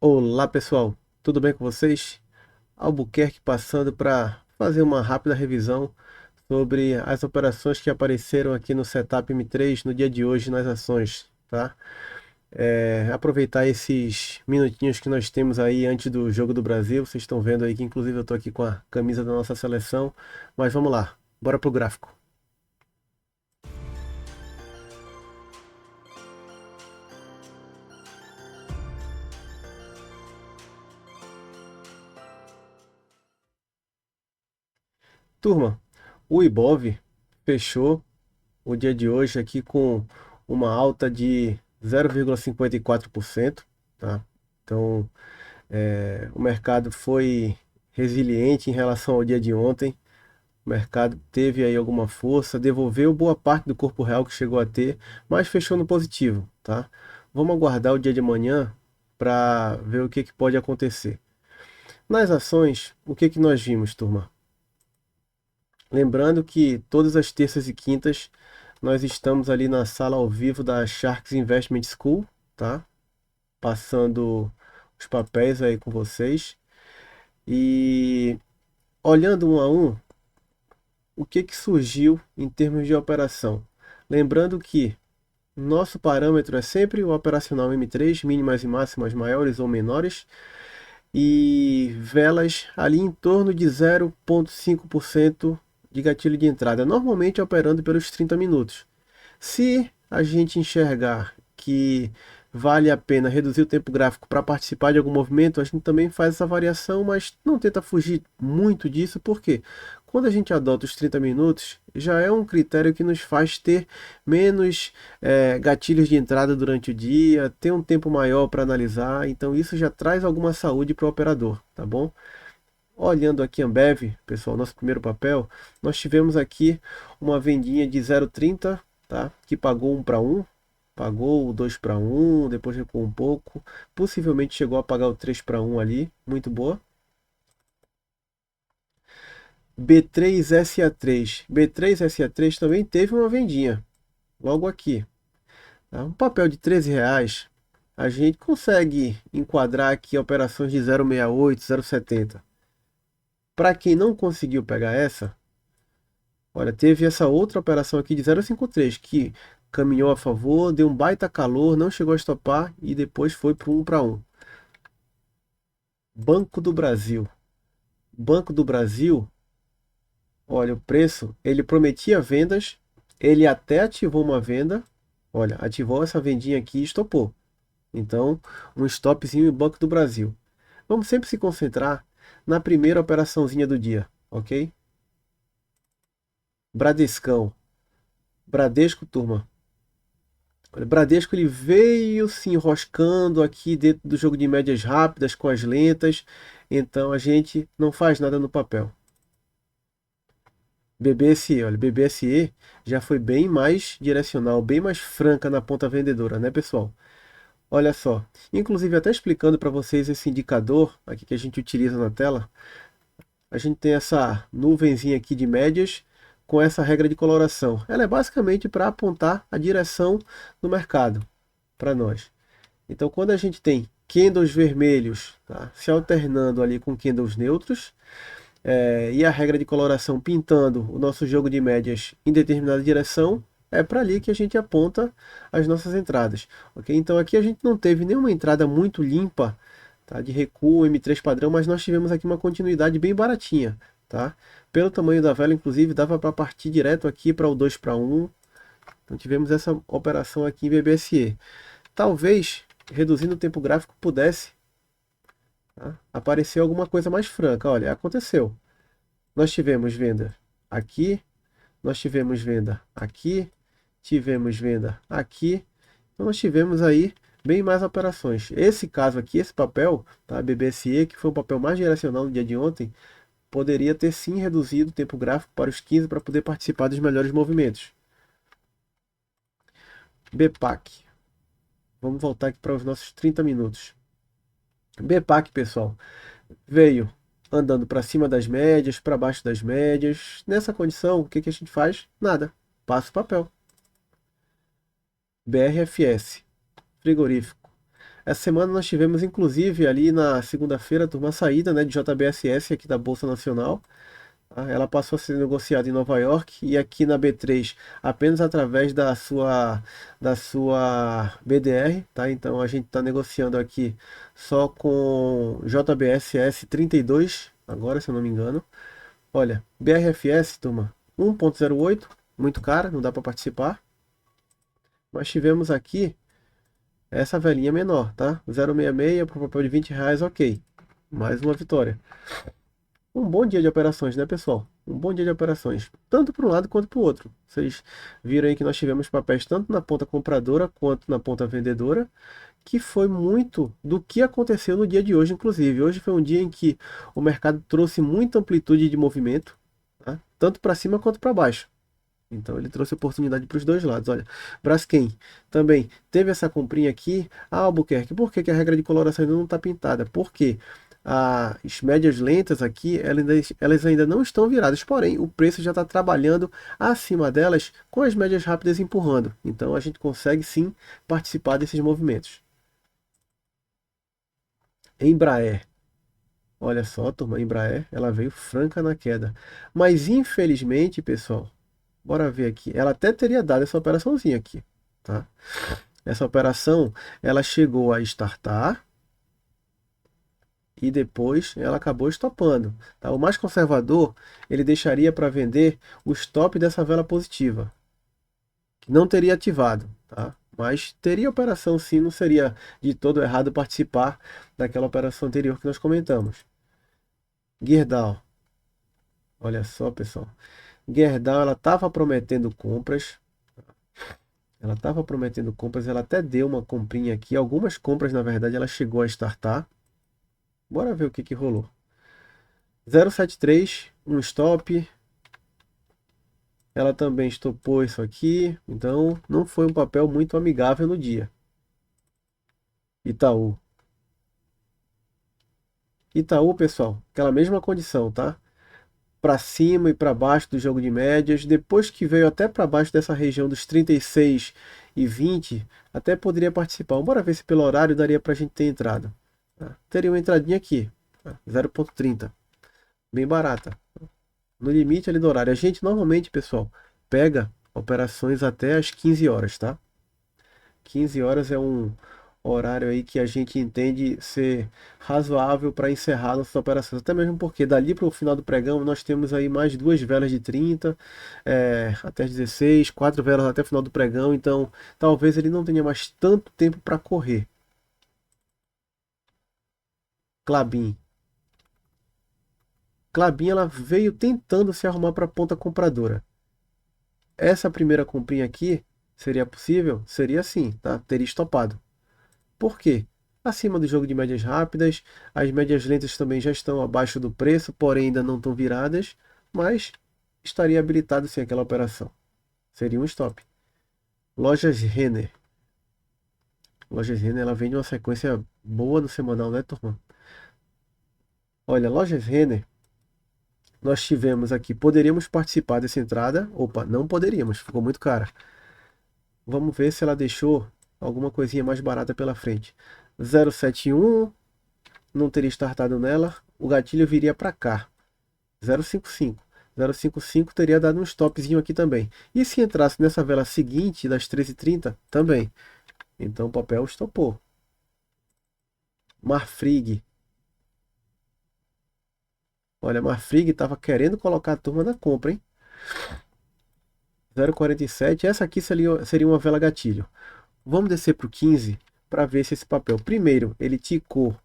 Olá pessoal, tudo bem com vocês? Albuquerque passando para fazer uma rápida revisão sobre as operações que apareceram aqui no Setup M3 no dia de hoje nas ações, tá? Aproveitar esses minutinhos que nós temos aí antes do Jogo do Brasil, vocês estão vendo aí que inclusive eu estou aqui com a camisa da nossa seleção, mas vamos lá, bora pro gráfico. Turma, o Ibov fechou o dia de hoje aqui com uma alta de 0,54%, tá? Então, o mercado foi resiliente em relação ao dia de ontem. O mercado teve aí alguma força, devolveu boa parte do corpo real que chegou a ter, mas fechou no positivo, tá? Vamos aguardar o dia de amanhã para ver o que que pode acontecer. Nas ações, o que que nós vimos, turma? Lembrando que todas as terças e quintas nós estamos ali na sala ao vivo da Sharks Investment School, tá? Passando os papéis aí com vocês. E olhando um a um, o que que surgiu em termos de operação? Lembrando que nosso parâmetro é sempre o operacional M3, mínimas e máximas maiores ou menores, e velas ali em torno de 0,5% de gatilho de entrada, normalmente operando pelos 30 minutos. Se a gente enxergar que vale a pena reduzir o tempo gráfico para participar de algum movimento, a gente também faz essa variação, mas não tenta fugir muito disso, porque quando a gente adota os 30 minutos, já é um critério que nos faz ter menos gatilhos de entrada durante o dia, ter um tempo maior para analisar, então isso já traz alguma saúde para o operador, tá bom? Olhando aqui Ambev, pessoal, nosso primeiro papel, nós tivemos aqui uma vendinha de 0,30, tá? Que pagou 1 para 1, pagou o 2 para 1, depois recuou um pouco, possivelmente chegou a pagar o 3 para 1 ali, muito boa. B3SA3, B3SA3 também teve uma vendinha, logo aqui, tá? Um papel de R$ 13, a gente consegue enquadrar aqui operações de 0,68, 0,70. Para quem não conseguiu pegar essa, olha, teve essa outra operação aqui de 0,53 que caminhou a favor, deu um baita calor, não chegou a estopar e depois foi para o 1 para 1. Banco do Brasil. Banco do Brasil, olha, o preço, ele prometia vendas, ele até ativou uma venda, olha, ativou essa vendinha aqui e estopou. Então, um stopzinho em Banco do Brasil. Vamos sempre se concentrar na primeira operaçãozinha do dia, ok? Bradescão. Bradesco, turma. O Bradesco ele veio se enroscando aqui dentro do jogo de médias rápidas com as lentas, então a gente não faz nada no papel. BBSE, olha, BBSE já foi bem mais direcional, bem mais franca na ponta vendedora, né, pessoal? Olha só, inclusive até explicando para vocês esse indicador aqui que a gente utiliza na tela, a gente tem essa nuvenzinha aqui de médias com essa regra de coloração. Ela é basicamente para apontar a direção do mercado para nós. Então, quando a gente tem candles vermelhos, tá, se alternando ali com candles neutros, e a regra de coloração pintando o nosso jogo de médias em determinada direção, é para ali que a gente aponta as nossas entradas. Ok? Então, aqui a gente não teve nenhuma entrada muito limpa, tá, de recuo M3 padrão, mas nós tivemos aqui uma continuidade bem baratinha. Tá? Pelo tamanho da vela, inclusive, dava para partir direto aqui para o 2 para 1. Então, tivemos essa operação aqui em BBSE. Talvez reduzindo o tempo gráfico pudesse, tá, aparecer alguma coisa mais franca. Olha, aconteceu. Nós tivemos venda aqui, nós tivemos venda aqui, tivemos venda aqui. Então nós tivemos aí bem mais operações. Esse caso aqui, esse papel, tá, BBSE, que foi o papel mais direcional no dia de ontem, poderia ter sim reduzido o tempo gráfico para os 15 para poder participar dos melhores movimentos. BPAC. Vamos voltar aqui para os nossos 30 minutos. BPAC, pessoal, veio andando para cima das médias, para baixo das médias. Nessa condição, o que que a gente faz? Nada. Passa o papel. BRFS, frigorífico. Essa semana nós tivemos, inclusive, ali na segunda-feira, turma, a saída, né, de JBSS aqui da Bolsa Nacional. Ela passou a ser negociada em Nova York e aqui na B3 apenas através da sua BDR, tá? Então a gente está negociando aqui só com JBSS 32, agora se eu não me engano. Olha, BRFS, turma, 1.08, muito cara, não dá para participar. Nós tivemos aqui essa velhinha menor, tá? 0,66 para o papel de R$ 20, ok. Mais uma vitória. Um bom dia de operações, né, pessoal? Um bom dia de operações, tanto para um lado quanto para o outro. Vocês viram aí que nós tivemos papéis tanto na ponta compradora quanto na ponta vendedora, que foi muito do que aconteceu no dia de hoje, inclusive. Hoje foi um dia em que o mercado trouxe muita amplitude de movimento, tá? Tanto para cima quanto para baixo. Então ele trouxe oportunidade para os dois lados. Olha, Braskem também teve essa comprinha aqui. Albuquerque, por que que a regra de coloração ainda não está pintada? Porque as médias lentas aqui, elas ainda não estão viradas, porém o preço já está trabalhando acima delas com as médias rápidas empurrando. Então a gente consegue sim participar desses movimentos. Embraer. Olha só, turma, Embraer, ela veio franca na queda. Mas infelizmente, pessoal, bora ver aqui. Ela até teria dado essa operaçãozinha aqui, tá? Essa operação, ela chegou a startar e depois ela acabou estopando, tá? O mais conservador, ele deixaria para vender o stop dessa vela positiva, que não teria ativado, tá? Mas teria operação sim, não seria de todo errado participar daquela operação anterior que nós comentamos. Gerdau, olha só, pessoal. Gerdau, ela estava prometendo compras. Ela estava prometendo compras, ela até deu uma comprinha aqui. Algumas compras, na verdade, ela chegou a startar. Bora ver o que que rolou. 0,73, um stop. Ela também estopou isso aqui. Então, não foi um papel muito amigável no dia. Itaú. Itaú, pessoal, aquela mesma condição, tá? Para cima e para baixo do jogo de médias. Depois que veio até para baixo dessa região dos 36 e 20, até poderia participar. Bora ver se pelo horário daria para a gente ter entrado. Tá? Teria uma entradinha aqui, tá? 0,30, bem barata. No limite ali do horário. A gente normalmente, pessoal, pega operações até as 15 horas, tá? 15 horas é um horário aí que a gente entende ser razoável para encerrar nossas operações. Até mesmo porque dali para o final do pregão nós temos aí mais duas velas de 30 até as 16, quatro velas até o final do pregão. Então talvez ele não tenha mais tanto tempo para correr. Klabin. Klabin, ela veio tentando se arrumar para a ponta compradora. Essa primeira comprinha aqui seria possível? Seria sim, tá? Teria estopado. Por quê? Acima do jogo de médias rápidas, as médias lentas também já estão abaixo do preço, porém ainda não estão viradas, mas estaria habilitado sim aquela operação. Seria um stop. Lojas Renner. Lojas Renner, ela vem de uma sequência boa no semanal, né, turma? Olha, Lojas Renner, nós tivemos aqui, poderíamos participar dessa entrada. Opa, não poderíamos, ficou muito cara. Vamos ver se ela deixou alguma coisinha mais barata pela frente. 071, não teria startado nela, o gatilho viria para cá. 0,55. 0,55 teria dado um stopzinho aqui também. E se entrasse nessa vela seguinte, das 13h30, também. Então o papel estopou. Marfrig. Olha, Marfrig estava querendo colocar a turma na compra, hein? 0,47. Essa aqui seria uma vela gatilho. Vamos descer para o 15 para ver se esse papel, primeiro, ele ticou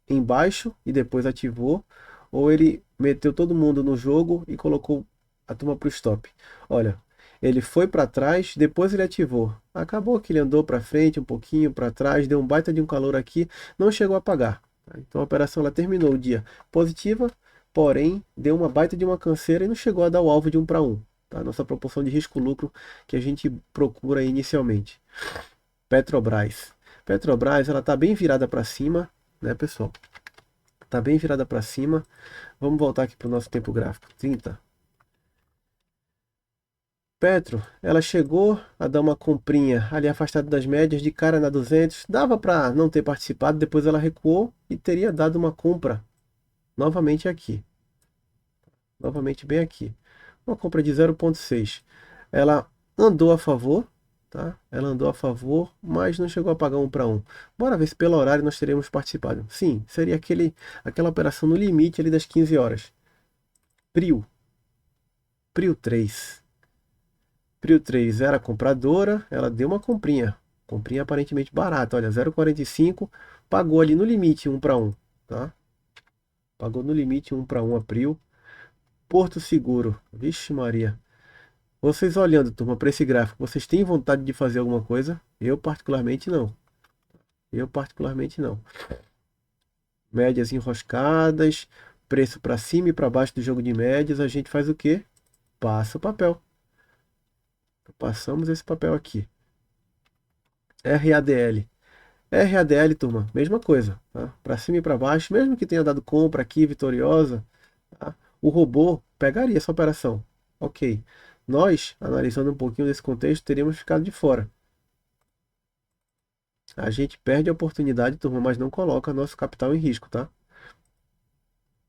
embaixo e depois ativou, ou ele meteu todo mundo no jogo e colocou a turma para o stop. Olha, ele foi para trás, depois ele ativou. Acabou que ele andou para frente, um pouquinho para trás, deu um baita de um calor aqui, não chegou a apagar. Então a operação ela terminou o dia positiva, porém deu uma baita de uma canseira e não chegou a dar o alvo de 1 para 1. Tá? Nossa proporção de risco-lucro que a gente procura inicialmente. Petrobras. Petrobras, ela está bem virada para cima, né, pessoal? Está bem virada para cima. Vamos voltar aqui para o nosso tempo gráfico. 30. Petro, ela chegou a dar uma comprinha ali afastada das médias, de cara na 200, dava para não ter participado, depois ela recuou e teria dado uma compra novamente aqui, novamente bem aqui. Uma compra de 0,6. Ela andou a favor, tá? Ela andou a favor, mas não chegou a pagar 1 para 1. Bora ver se pelo horário nós teríamos participado. Sim, seria aquela operação no limite ali das 15 horas. Prio, Prio 3. Prio 3 era compradora, ela deu uma comprinha. Comprinha aparentemente barata, olha, 0,45, pagou ali no limite 1 para 1, tá? Pagou no limite 1 para 1 a Prio. Porto Seguro, vixe Maria. Vocês olhando, turma, para esse gráfico, vocês têm vontade de fazer alguma coisa? Eu particularmente não. Eu particularmente não. Médias enroscadas, preço para cima e para baixo do jogo de médias, a gente faz o quê? Passa o papel. Passamos esse papel aqui. RADL. RADL, turma, mesma coisa, tá? Para cima e para baixo, mesmo que tenha dado compra aqui vitoriosa, tá? O robô pegaria essa operação. Ok. Nós, analisando um pouquinho desse contexto, teríamos ficado de fora. A gente perde a oportunidade, turma, mas não coloca nosso capital em risco, tá?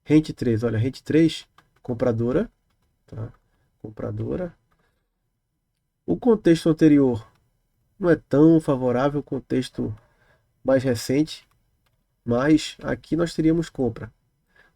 Rente 3, olha, Rente 3, compradora, tá? Compradora. O contexto anterior não é tão favorável, o contexto mais recente, mas aqui nós teríamos compra.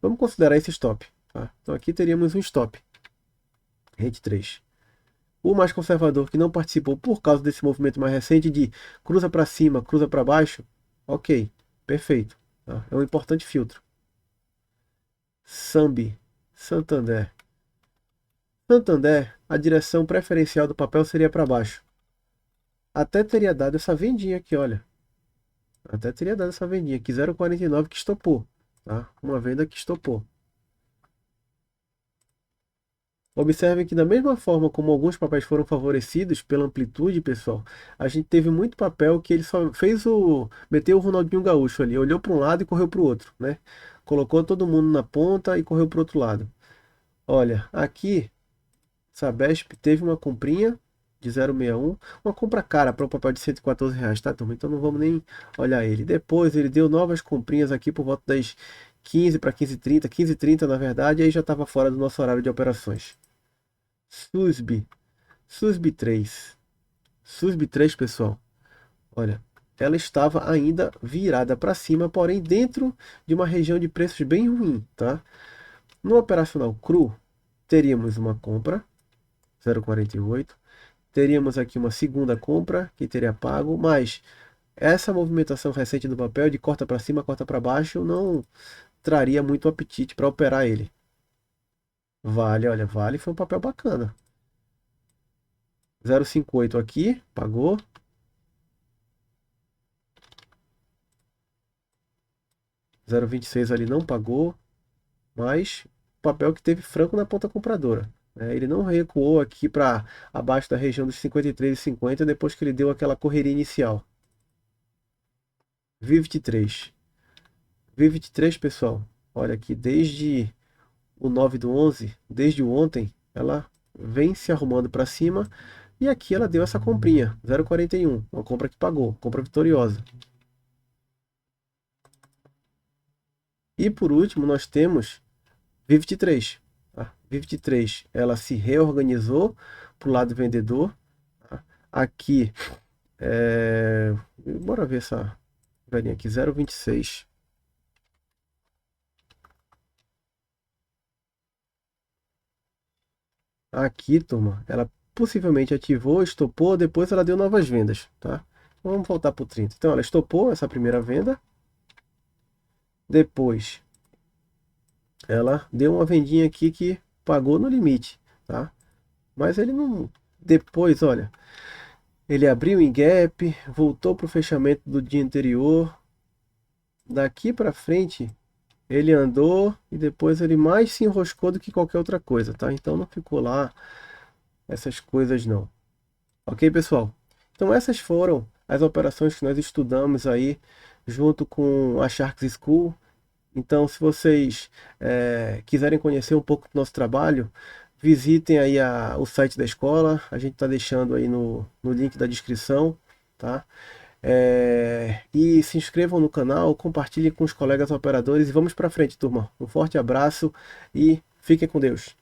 Vamos considerar esse stop, tá? Então aqui teríamos um stop, Rente 3. O mais conservador que não participou por causa desse movimento mais recente de cruza para cima, cruza para baixo, ok, perfeito, tá? É um importante filtro. Sambi, Santander. Santander, a direção preferencial do papel seria para baixo. Até teria dado essa vendinha aqui, olha. Até teria dado essa vendinha aqui, 0,49 que estopou, tá? Uma venda que estopou. Observem que da mesma forma como alguns papéis foram favorecidos pela amplitude, pessoal, a gente teve muito papel que ele só fez meteu o Ronaldinho Gaúcho ali, olhou para um lado e correu para o outro, né? Colocou todo mundo na ponta e correu para o outro lado. Olha, aqui Sabesp teve uma comprinha de 0,61, uma compra cara para o papel de R$ 114, tá, turma? Então não vamos nem olhar ele. Depois ele deu novas comprinhas aqui por volta das 15 para 15h30, 15h30 na verdade, aí já estava fora do nosso horário de operações. SUSB, SUSB 3. SUSB 3, pessoal, olha, ela estava ainda virada para cima, porém dentro de uma região de preços bem ruim, tá? No operacional cru, teríamos uma compra, 0,48. Teríamos aqui uma segunda compra que teria pago, mas essa movimentação recente do papel de corta para cima, corta para baixo, não traria muito apetite para operar ele. Vale, olha, Vale foi um papel bacana. 0,58 aqui, pagou. 0,26 ali não pagou, mas papel que teve franco na ponta compradora, né? Ele não recuou aqui para abaixo da região dos 53,50 depois que ele deu aquela correria inicial. Vivid 3. Vivid 3, pessoal, olha aqui, desde o 9/11, desde o ontem, ela vem se arrumando para cima e aqui ela deu essa comprinha, 0,41, uma compra que pagou, compra vitoriosa. E por último, nós temos Vivid 3. Tá? Vivid 3, ela se reorganizou para o lado vendedor. Tá? Aqui, bora ver essa velhinha aqui, 0,26. Aqui, turma, ela possivelmente ativou, estopou, depois ela deu novas vendas, tá? Vamos voltar para o 30. Então, ela estopou essa primeira venda. Depois, ela deu uma vendinha aqui que pagou no limite, tá? Mas ele não... Depois, olha, ele abriu em gap, voltou para o fechamento do dia anterior. Daqui para frente, ele andou e depois ele mais se enroscou do que qualquer outra coisa, tá? Então não ficou lá essas coisas não. Ok, pessoal? Então essas foram as operações que nós estudamos aí junto com a Sharks School. Então, se vocês quiserem conhecer um pouco do nosso trabalho, visitem aí o site da escola, a gente está deixando aí no link da descrição, tá? E se inscrevam no canal, compartilhem com os colegas operadores e vamos para frente, turma. Um forte abraço e fiquem com Deus.